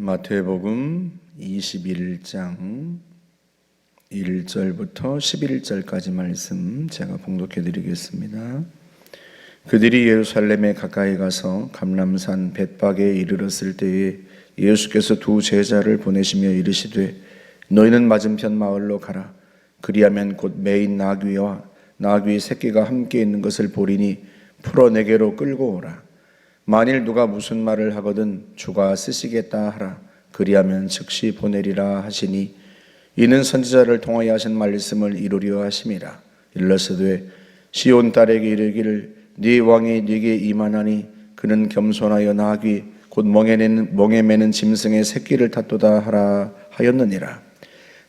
마태복음 21장 1절부터 11절까지 말씀 제가 봉독해 드리겠습니다. 그들이 예루살렘에 가까이 가서 감람산 벳박에 이르렀을 때에 예수께서 두 제자를 보내시며 이르시되 너희는 맞은편 마을로 가라. 그리하면 곧 매인 나귀와 나귀 새끼가 함께 있는 것을 보리니 풀어 내게로 끌고 오라. 만일 누가 무슨 말을 하거든 주가 쓰시겠다 하라. 그리하면 즉시 보내리라 하시니 이는 선지자를 통하여 하신 말씀을 이루려 하심이라. 일러스되 시온 딸에게 이르기를 네 왕이 네게 임하나니 그는 겸손하여 나귀 곧 멍에 매는 짐승의 새끼를 탔도다 하라 하였느니라.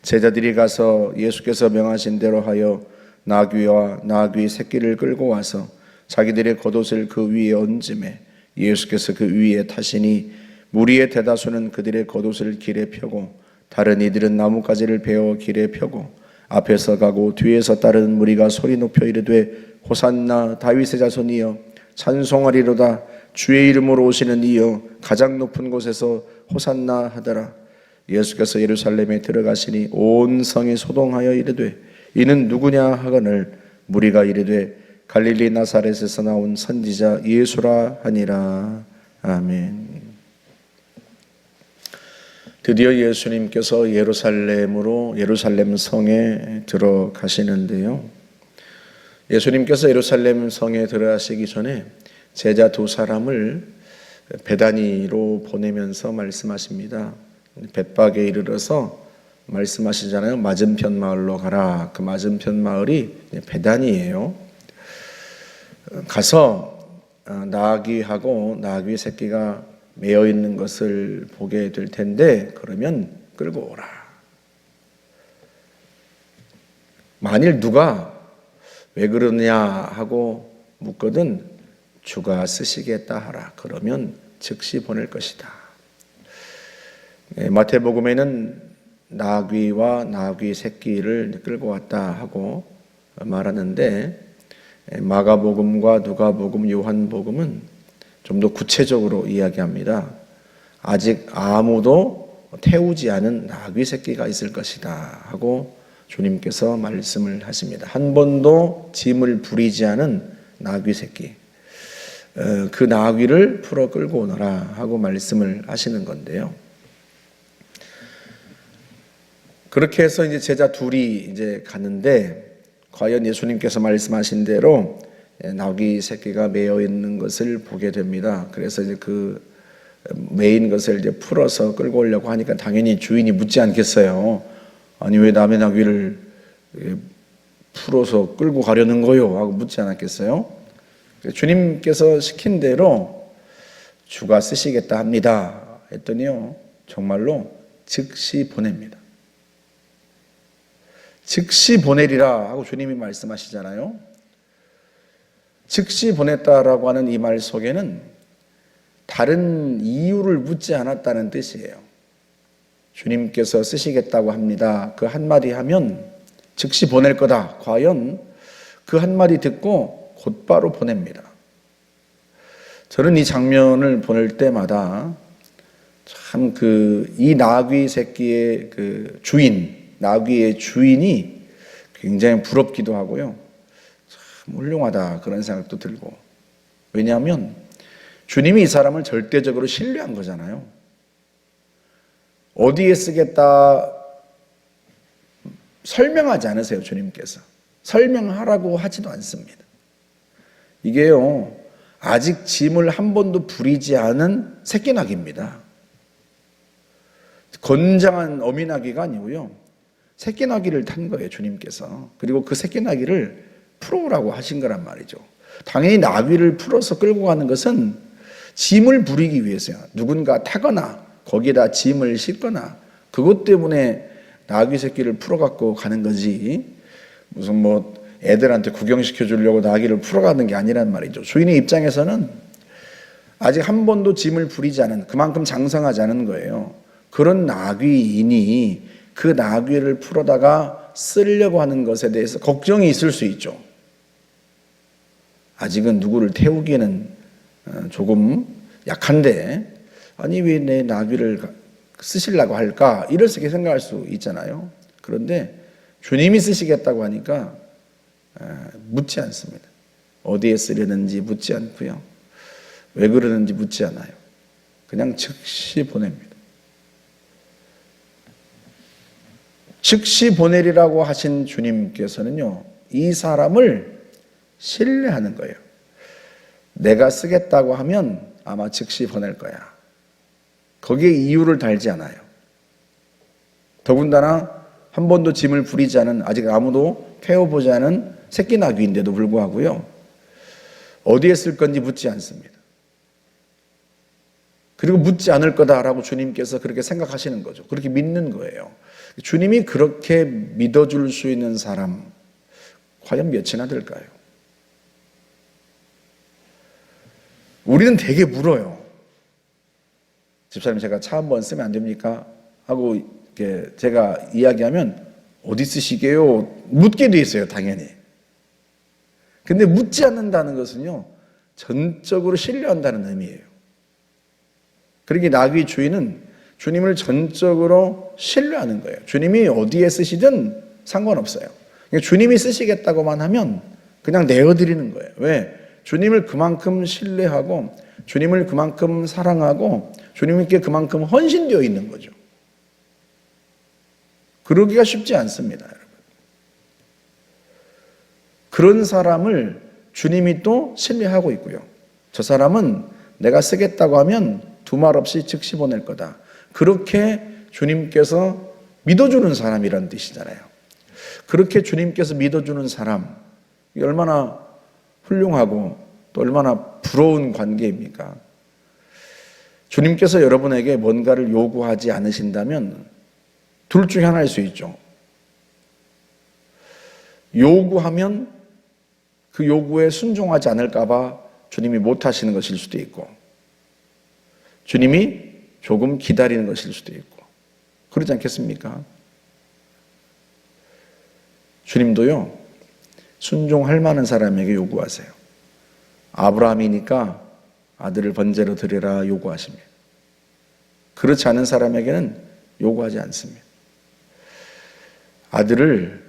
제자들이 가서 예수께서 명하신 대로 하여 나귀와 나귀 새끼를 끌고 와서 자기들의 겉옷을 그 위에 얹음에 예수께서 그 위에 타시니 무리의 대다수는 그들의 겉옷을 길에 펴고 다른 이들은 나뭇가지를 베어 길에 펴고 앞에서 가고 뒤에서 따르는 무리가 소리 높여 이르되 호산나 다윗의 자손이여 찬송하리로다. 주의 이름으로 오시는 이여 가장 높은 곳에서 호산나 하더라. 예수께서 예루살렘에 들어가시니 온 성이 소동하여 이르되 이는 누구냐 하거늘 무리가 이르되 갈릴리 나사렛에서 나온 선지자 예수라 하니라. 아멘. 드디어 예수님께서 예루살렘 성에 들어가시는데요. 예수님께서 예루살렘 성에 들어가시기 전에 제자 두 사람을 베다니로 보내면서 말씀하십니다. 벳박에 이르러서 말씀하시잖아요. 맞은편 마을로 가라. 그 맞은편 마을이 베다니예요. 가서 나귀하고 나귀 새끼가 매어 있는 것을 보게 될 텐데 그러면 끌고 오라. 만일 누가 왜 그러냐 하고 묻거든 주가 쓰시겠다 하라. 그러면 즉시 보낼 것이다. 마태복음에는 나귀와 나귀 새끼를 끌고 왔다 하고 말하는데 마가복음과 누가복음, 요한복음은 좀 더 구체적으로 이야기합니다. 아직 아무도 태우지 않은 나귀 새끼가 있을 것이다 하고 주님께서 말씀을 하십니다. 한 번도 짐을 부리지 않은 나귀 새끼, 그 나귀를 풀어 끌고 오너라 하고 말씀을 하시는 건데요. 그렇게 해서 이제 제자 둘이 이제 가는데 과연 예수님께서 말씀하신 대로 나귀 새끼가 매어 있는 것을 보게 됩니다. 그래서 이제 그 매인 것을 이제 풀어서 끌고 오려고 하니까 당연히 주인이 묻지 않겠어요. 아니 왜 남의 나귀를 풀어서 끌고 가려는 거요? 하고 묻지 않았겠어요? 주님께서 시킨 대로 주가 쓰시겠다 합니다. 했더니요 정말로 즉시 보냅니다. 즉시 보내리라 하고 주님이 말씀하시잖아요. 즉시 보냈다라고 하는 이 말 속에는 다른 이유를 묻지 않았다는 뜻이에요. 주님께서 쓰시겠다고 합니다. 그 한마디 하면 즉시 보낼 거다. 과연 그 한마디 듣고 곧바로 보냅니다. 저는 이 장면을 보낼 때마다 참 이 나귀 새끼의 그 나귀의 주인이 굉장히 부럽기도 하고요. 참 훌륭하다 그런 생각도 들고. 왜냐하면 주님이 이 사람을 절대적으로 신뢰한 거잖아요. 어디에 쓰겠다 설명하지 않으세요. 주님께서 설명하라고 하지도 않습니다. 이게요 아직 짐을 한 번도 부리지 않은 새끼나귀입니다. 건장한 어미나귀가 아니고요 새끼나귀를 탄 거예요. 주님께서. 그리고 그 새끼나귀를 풀어오라고 하신 거란 말이죠. 당연히 나귀를 풀어서 끌고 가는 것은 짐을 부리기 위해서요. 누군가 타거나 거기에다 짐을 싣거나 그것 때문에 나귀 새끼를 풀어갖고 가는 거지 무슨 애들한테 구경시켜 주려고 나귀를 풀어가는 게 아니란 말이죠. 주인의 입장에서는 아직 한 번도 짐을 부리지 않은 그만큼 장성하지 않은 거예요. 그런 나귀인이 그 나귀를 풀어다가 쓰려고 하는 것에 대해서 걱정이 있을 수 있죠. 아직은 누구를 태우기에는 조금 약한데 아니 왜 내 나귀를 쓰시려고 할까? 이렇게 생각할 수 있잖아요. 그런데 주님이 쓰시겠다고 하니까 묻지 않습니다. 어디에 쓰려는지 묻지 않고요. 왜 그러는지 묻지 않아요. 그냥 즉시 보냅니다. 즉시 보내리라고 하신 주님께서는요, 이 사람을 신뢰하는 거예요. 내가 쓰겠다고 하면 아마 즉시 보낼 거야. 거기에 이유를 달지 않아요. 더군다나 한 번도 짐을 부리지 않은, 아직 아무도 태워보지 않은 새끼 나귀인데도 불구하고요, 어디에 쓸 건지 묻지 않습니다. 그리고 묻지 않을 거다라고 주님께서 그렇게 생각하시는 거죠. 그렇게 믿는 거예요. 주님이 그렇게 믿어줄 수 있는 사람 과연 몇이나 될까요? 우리는 되게 물어요. 집사님, 제가 차 한번 쓰면 안 됩니까? 하고 이렇게 제가 이야기하면 어디 쓰시게요? 묻게 돼 있어요, 당연히. 근데 묻지 않는다는 것은요, 전적으로 신뢰한다는 의미예요. 그러니까 나귀 주인은 주님을 전적으로 신뢰하는 거예요. 주님이 어디에 쓰시든 상관없어요. 그러니까 주님이 쓰시겠다고만 하면 그냥 내어드리는 거예요. 왜? 주님을 그만큼 신뢰하고 주님을 그만큼 사랑하고 주님께 그만큼 헌신되어 있는 거죠. 그러기가 쉽지 않습니다, 여러분. 그런 사람을 주님이 또 신뢰하고 있고요. 저 사람은 내가 쓰겠다고 하면 두말 없이 즉시 보낼 거다. 그렇게 주님께서 믿어주는 사람이라는 뜻이잖아요. 그렇게 주님께서 믿어주는 사람, 얼마나 훌륭하고 또 얼마나 부러운 관계입니까? 주님께서 여러분에게 뭔가를 요구하지 않으신다면 둘 중에 하나일 수 있죠. 요구하면 그 요구에 순종하지 않을까 봐 주님이 못하시는 것일 수도 있고, 주님이 조금 기다리는 것일 수도 있고, 그러지 않겠습니까? 주님도요, 순종할 만한 사람에게 요구하세요. 아브라함이니까 아들을 번제로 드리라 요구하십니다. 그렇지 않은 사람에게는 요구하지 않습니다. 아들을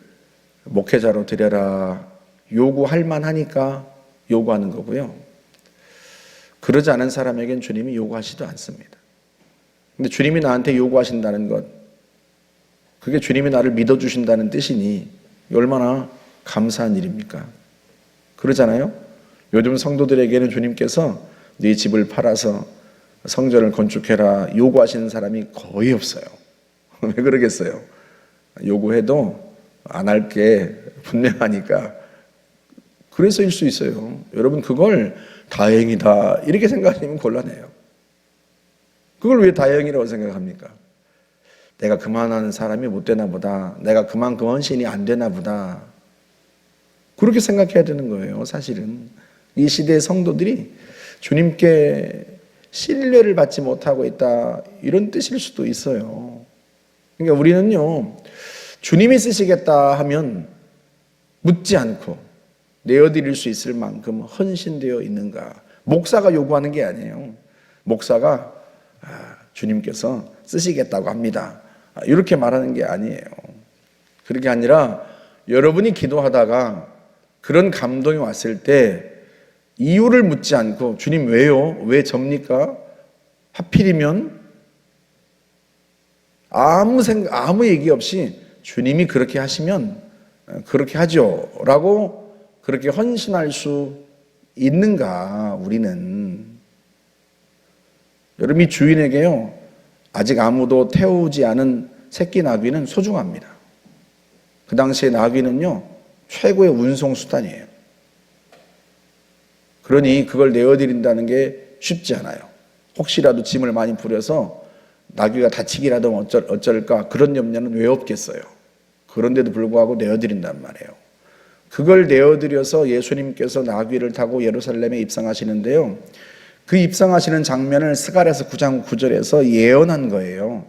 목회자로 드려라 요구할 만하니까 요구하는 거고요. 그러지 않은 사람에겐 주님이 요구하시도 않습니다. 근데 주님이 나한테 요구하신다는 것, 그게 주님이 나를 믿어주신다는 뜻이니 얼마나 감사한 일입니까? 그러잖아요? 요즘 성도들에게는 주님께서 네 집을 팔아서 성전을 건축해라 요구하시는 사람이 거의 없어요. 왜 그러겠어요? 요구해도 안 할 게 분명하니까. 그래서일 수 있어요. 여러분, 그걸 다행이다 이렇게 생각하시면 곤란해요. 그걸 왜 다행이라고 생각합니까? 내가 그만하는 사람이 못 되나 보다. 내가 그만큼 헌신이 안 되나 보다. 그렇게 생각해야 되는 거예요. 사실은 이 시대의 성도들이 주님께 신뢰를 받지 못하고 있다, 이런 뜻일 수도 있어요. 그러니까 우리는요, 주님이 쓰시겠다 하면 묻지 않고 내어드릴 수 있을 만큼 헌신되어 있는가. 목사가 요구하는 게 아니에요. 목사가 주님께서 쓰시겠다고 합니다, 이렇게 말하는 게 아니에요. 그렇게 아니라 여러분이 기도하다가 그런 감동이 왔을 때 이유를 묻지 않고 주님 왜요? 왜 접니까? 하필이면 아무 얘기 없이 주님이 그렇게 하시면 그렇게 하죠 라고 그렇게 헌신할 수 있는가. 우리는 여러분이 주인에게요, 아직 아무도 태우지 않은 새끼 나귀는 소중합니다. 그 당시에 나귀는요, 최고의 운송수단이에요. 그러니 그걸 내어드린다는 게 쉽지 않아요. 혹시라도 짐을 많이 부려서 나귀가 다치기라도 어쩔까, 그런 염려는 왜 없겠어요. 그런데도 불구하고 내어드린단 말이에요. 그걸 내어드려서 예수님께서 나귀를 타고 예루살렘에 입성하시는데요, 그 입성하시는 장면을 스가랴서 9장 9절에서 예언한 거예요.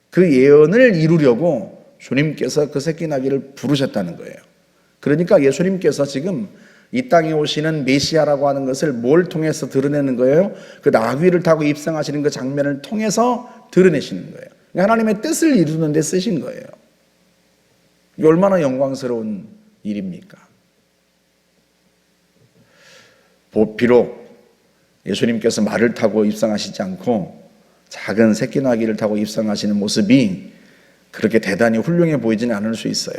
그 예언을 이루려고 주님께서 그 새끼 나귀를 부르셨다는 거예요. 그러니까 예수님께서 지금 이 땅에 오시는 메시아라고 하는 것을 뭘 통해서 드러내는 거예요? 그 나귀를 타고 입성하시는 그 장면을 통해서 드러내시는 거예요. 하나님의 뜻을 이루는 데 쓰신 거예요. 이게 얼마나 영광스러운 일입니까? 비록 예수님께서 말을 타고 입성하시지 않고 작은 새끼 나귀를 타고 입성하시는 모습이 그렇게 대단히 훌륭해 보이지는 않을 수 있어요.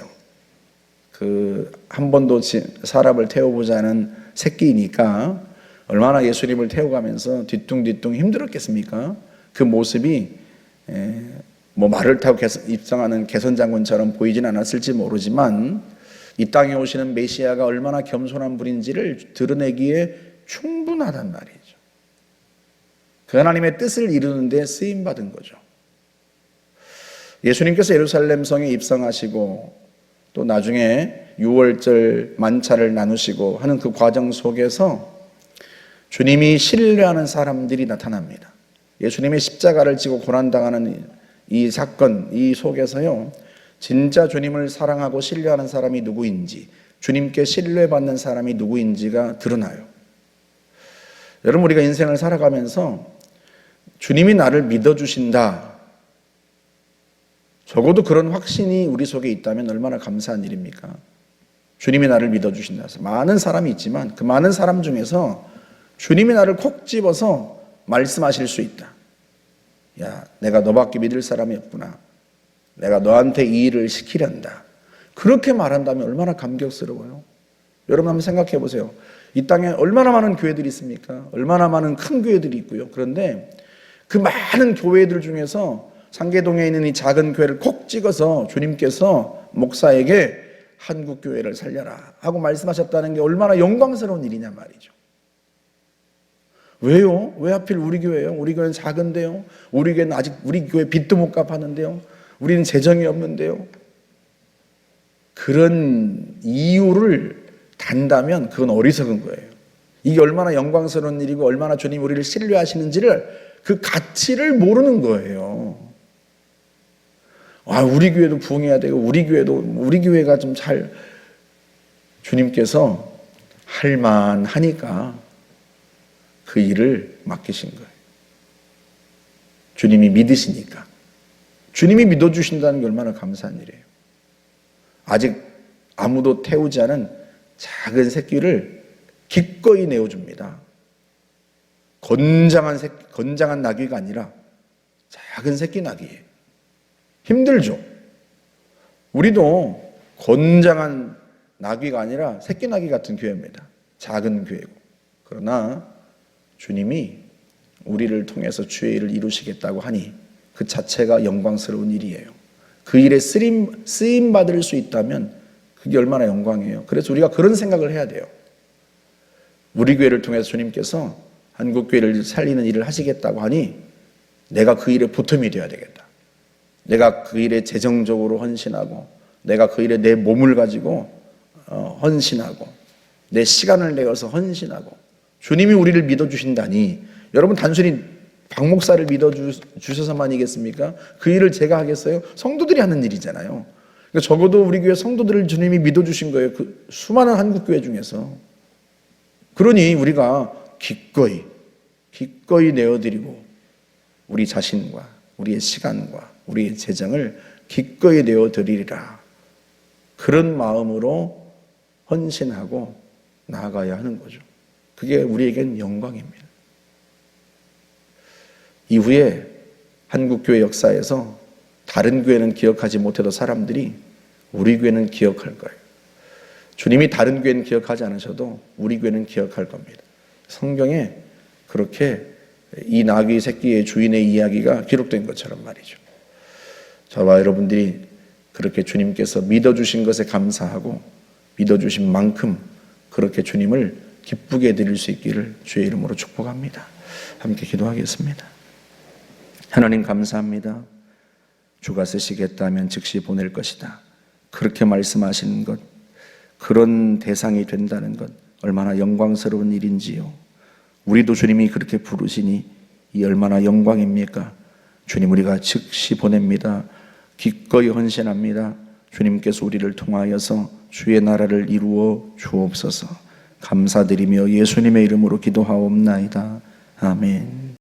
한 번도 사람을 태워보자는 새끼이니까 얼마나 예수님을 태워가면서 뒤뚱뒤뚱 힘들었겠습니까? 그 모습이 말을 타고 입성하는 개선장군처럼 보이진 않았을지 모르지만 이 땅에 오시는 메시아가 얼마나 겸손한 분인지를 드러내기에 충분하단 말이죠. 그 하나님의 뜻을 이루는 데 쓰임받은 거죠. 예수님께서 예루살렘 성에 입성하시고 또 나중에 6월절 만찬을 나누시고 하는 그 과정 속에서 주님이 신뢰하는 사람들이 나타납니다. 예수님의 십자가를 지고 고난당하는 이 사건, 이 속에서요, 진짜 주님을 사랑하고 신뢰하는 사람이 누구인지, 주님께 신뢰받는 사람이 누구인지가 드러나요. 여러분, 우리가 인생을 살아가면서 주님이 나를 믿어주신다, 적어도 그런 확신이 우리 속에 있다면 얼마나 감사한 일입니까? 주님이 나를 믿어주신다 해서 많은 사람이 있지만 그 많은 사람 중에서 주님이 나를 콕 집어서 말씀하실 수 있다. 야, 내가 너밖에 믿을 사람이 없구나. 내가 너한테 이 일을 시키련다. 그렇게 말한다면 얼마나 감격스러워요. 여러분 한번 생각해 보세요. 이 땅에 얼마나 많은 교회들이 있습니까? 얼마나 많은 큰 교회들이 있고요. 그런데 그 많은 교회들 중에서 상계동에 있는 이 작은 교회를 콕 찍어서 주님께서 목사에게 한국교회를 살려라 하고 말씀하셨다는 게 얼마나 영광스러운 일이냐 말이죠. 왜요? 왜 하필 우리 교회요? 우리 교회는 작은데요? 우리 교회는 아직 우리 교회 빚도 못 갚았는데요? 우리는 재정이 없는데요? 그런 이유를 단다면 그건 어리석은 거예요. 이게 얼마나 영광스러운 일이고 얼마나 주님 우리를 신뢰하시는지를 그 가치를 모르는 거예요. 우리 교회도 부흥해야 되고 우리 교회가 좀 잘 주님께서 할만하니까 그 일을 맡기신 거예요. 주님이 믿으시니까. 주님이 믿어주신다는 게 얼마나 감사한 일이에요. 아직 아무도 태우지 않은 작은 새끼를 기꺼이 내어줍니다. 건장한 나귀가 아니라 작은 새끼 나귀예요. 힘들죠. 우리도 건장한 나귀가 아니라 새끼 나귀 같은 교회입니다. 작은 교회고. 그러나 주님이 우리를 통해서 주의 일을 이루시겠다고 하니 그 자체가 영광스러운 일이에요. 그 일에 쓰임 받을 수 있다면 그게 얼마나 영광이에요. 그래서 우리가 그런 생각을 해야 돼요. 우리 교회를 통해서 주님께서 한국교회를 살리는 일을 하시겠다고 하니 내가 그 일에 보탬이 되어야 되겠다. 내가 그 일에 재정적으로 헌신하고 내가 그 일에 내 몸을 가지고 헌신하고 내 시간을 내어서 헌신하고 주님이 우리를 믿어주신다니 여러분 단순히 박 목사를 믿어주셔서만이겠습니까? 그 일을 제가 하겠어요? 성도들이 하는 일이잖아요. 그러니까 적어도 우리 교회 성도들을 주님이 믿어주신 거예요. 그 수많은 한국교회 중에서. 그러니 우리가 기꺼이 내어드리고 우리 자신과 우리의 시간과 우리의 재정을 기꺼이 내어드리리라. 그런 마음으로 헌신하고 나아가야 하는 거죠. 그게 우리에겐 영광입니다. 이후에 한국교회 역사에서 다른 교회는 기억하지 못해도 사람들이 우리 교회는 기억할 거예요. 주님이 다른 교회는 기억하지 않으셔도 우리 교회는 기억할 겁니다. 성경에 그렇게 이 나귀 새끼의 주인의 이야기가 기록된 것처럼 말이죠. 저와 여러분들이 그렇게 주님께서 믿어주신 것에 감사하고 믿어주신 만큼 그렇게 주님을 기쁘게 드릴 수 있기를 주의 이름으로 축복합니다. 함께 기도하겠습니다. 하나님 감사합니다. 주가 쓰시겠다면 즉시 보낼 것이다. 그렇게 말씀하시는 것, 그런 대상이 된다는 것 얼마나 영광스러운 일인지요. 우리도 주님이 그렇게 부르시니 이 얼마나 영광입니까? 주님 우리가 즉시 보냅니다. 기꺼이 헌신합니다. 주님께서 우리를 통하여서 주의 나라를 이루어 주옵소서. 감사드리며 예수님의 이름으로 기도하옵나이다. 아멘.